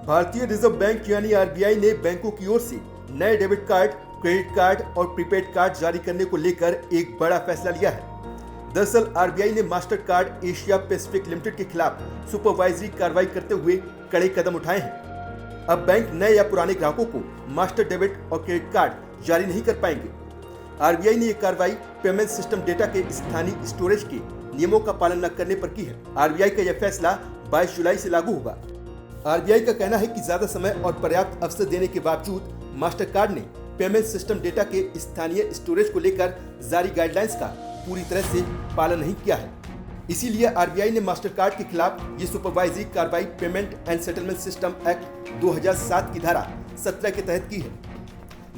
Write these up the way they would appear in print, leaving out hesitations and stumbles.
भारतीय reserve bank यानी RBI ने बैंकों की ओर से नए डेबिट कार्ड, क्रेडिट कार्ड और प्रीपेड कार्ड जारी करने को लेकर एक बड़ा फैसला लिया है। दरअसल आरबीआई ने master card Asia Pacific limited के खिलाफ सुपरवाइजरी कार्रवाई करते हुए कड़े कदम उठाए हैं। अब बैंक नए या पुराने ग्राहकों को मास्टर डेबिट और क्रेडिट कार्ड जारी नहीं कर पाएंगे। आरबीआई ने यह कार्रवाई पेमेंट सिस्टम डेटा के स्थानीय स्टोरेज के नियमों का पालन न करने पर की है। आरबीआई का यह फैसला 22 जुलाई से लागू होगा। आरबीआई का कहना है कि ज्यादा समय और पर्याप्त अवसर देने के बावजूद मास्टर कार्ड ने पेमेंट सिस्टम डेटा के स्थानीय स्टोरेज को लेकर जारी गाइडलाइंस का पूरी तरह से पालन नहीं किया है। इसीलिए आरबीआई ने मास्टर कार्ड के खिलाफ ये सुपरवाइजरी कार्रवाई payment and settlement system act 2007 की धारा 17 के तहत की है।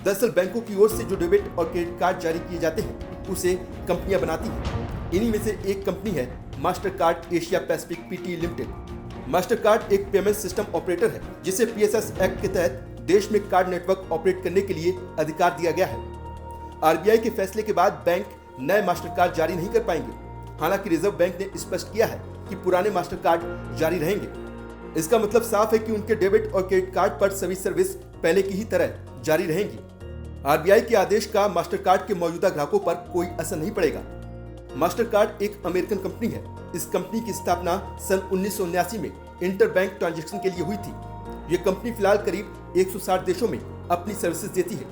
दरअसल बैंकों की ओर से जो डेबिट और क्रेडिट कार्ड जारी किए जाते हैं उसे कंपनियां बनाती हैं। इन्हीं में से एक कंपनी है master card Asia Pacific PT limited. Master card एक पेमेंट सिस्टम ऑपरेटर है जिसे पीएसएस एक्ट के तहत देश में कार्ड नेटवर्क ऑपरेट करने के लिए अधिकार दिया गया है। आरबीआई के फैसले के बाद बैंक नए मास्टर कार्ड जारी नहीं कर पाएंगे। हालांकि रिजर्व बैंक ने स्पष्ट किया है कि पुराने मास्टर कार्ड जारी रहेंगे। इसका मतलब साफ है कि उनके डेबिट और क्रेडिट कार्ड पर सभी सर्विस पहले की ही तरह जारी रहेंगी। आरबीआई के आदेश का मास्टर कार्ड के मौजूदा ग्राहकों पर कोई असर नहीं पड़ेगा। मास्टर कार्ड एक अमेरिकन कंपनी है। इस कंपनी की स्थापना सन 1979 में इंटर बैंक ट्रांजैक्शन के लिए हुई थी। ये कंपनी फिलहाल करीब 160 देशों में अपनी सर्विसेज देती है।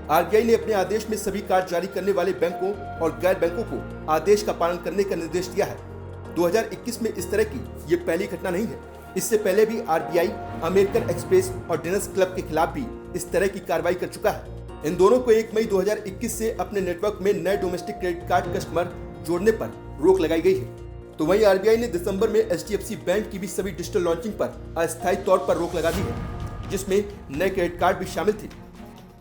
आरबीआई ने अपने आदेश में सभी कार्ड जारी करने वाले बैंकों और गैर बैंकों को आदेश का पालन करने का निर्देश दिया है। 2021 में इस तरह की ये पहली घटना नहीं है। इससे पहले भी आरबीआई अमेरिकन एक्सप्रेस और डिनर्स क्लब के खिलाफ भी इस तरह की कार्रवाई कर चुका है। इन दोनों को 1 मई 2021 से अपने नेटवर्क में नए डोमेस्टिक क्रेडिट कार्ड कस्टमर जोड़ने पर रोक लगाई गई है। तो वहीं आरबीआई ने दिसंबर में एचडीएफसी बैंक की भी सभी डिजिटल लॉन्चिंग पर अस्थायी तौर पर रोक लगा दी है, जिसमें नए क्रेडिट कार्ड भी शामिल थे,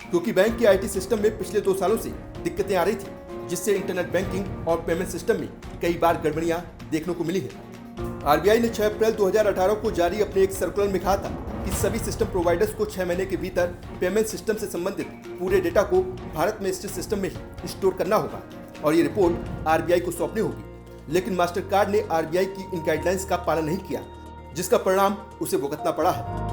क्योंकि बैंक के आईटी सिस्टम में पिछले 2 सालों से दिक्कतें आ रही थी, जिससे इंटरनेट बैंकिंग और पेमेंट सिस्टम में कई बार गड़बड़ियां देखने को मिली है। आरबीआई ने 6 अप्रैल 2018 को जारी अपने एक सर्कुलर में कहा था कि सभी सिस्टम प्रोवाइडर्स को 6 महीने के भीतर पेमेंट सिस्टम से संबंधित पूरे डेटा को भारत में स्थित सिस्टम में ही स्टोर करना होगा और ये रिपोर्ट आरबीआई को सौंपनी होगी। लेकिन मास्टर कार्ड ने आरबीआई की इन गाइडलाइंस का पालन नहीं किया, जिसका परिणाम उसे भुगतना पड़ा है।